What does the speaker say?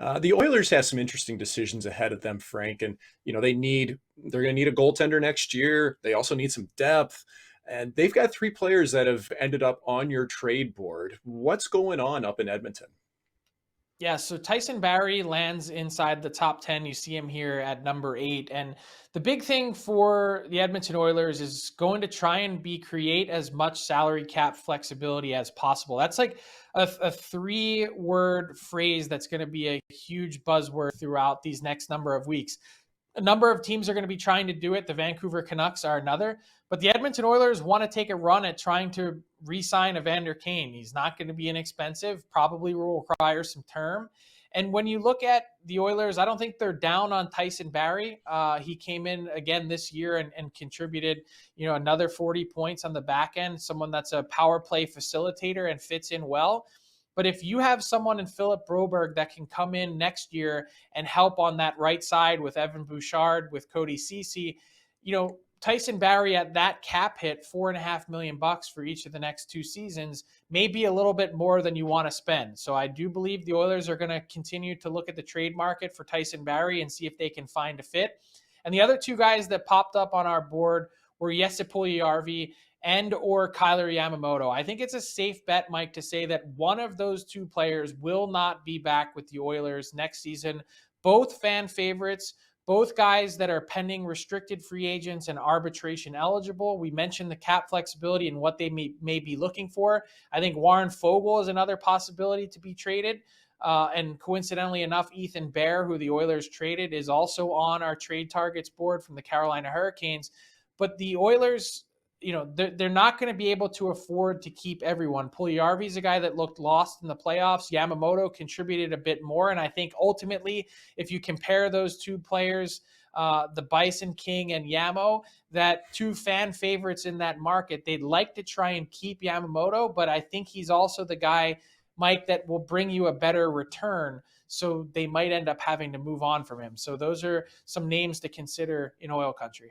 The Oilers have some interesting decisions ahead of them, Frank, and they're going to need a goaltender next year. They also need some depth, and they've got three players that have ended up on your trade board. What's going on up in Edmonton? Yeah, so Tyson Barrie lands inside the top 10. You see him here at number 8. And the big thing for the Edmonton Oilers is going to try and create as much salary cap flexibility as possible. That's like a 3-word phrase that's going to be a huge buzzword throughout these next number of weeks. A number of teams are going to be trying to do it. The Vancouver Canucks are another. But the Edmonton Oilers want to take a run at trying to re-sign Evander Kane. He's not going to be inexpensive, probably will require some term. And when you look at the Oilers, I don't think they're down on Tyson Barrie. He came in again this year and contributed, another 40 points on the back end, someone that's a power play facilitator and fits in well. But if you have someone in Philip Broberg that can come in next year and help on that right side with Evan Bouchard, with Cody Ceci, Tyson Barrie at that cap hit, $4.5 million for each of the next 2 seasons, may be a little bit more than you want to spend. So I do believe the Oilers are going to continue to look at the trade market for Tyson Barrie and see if they can find a fit. And the other 2 guys that popped up on our board were Jesse Puljujärvi and or Kyler Yamamoto. I think it's a safe bet, Mike, to say that one of those 2 players will not be back with the Oilers next season. Both fan favorites, both guys that are pending restricted free agents and arbitration eligible. We mentioned the cap flexibility and what they may be looking for. I think Warren Foegele is another possibility to be traded. And coincidentally enough, Ethan Bear, who the Oilers traded, is also on our trade targets board from the Carolina Hurricanes. But the Oilers, they're not going to be able to afford to keep everyone. Puljujärvi is a guy that looked lost in the playoffs. Yamamoto contributed a bit more. And I think ultimately, if you compare those 2 players, the Bison King and Yamo, that 2 fan favorites in that market, they'd like to try and keep Yamamoto, but I think he's also the guy, Mike, that will bring you a better return. So they might end up having to move on from him. So those are some names to consider in oil country.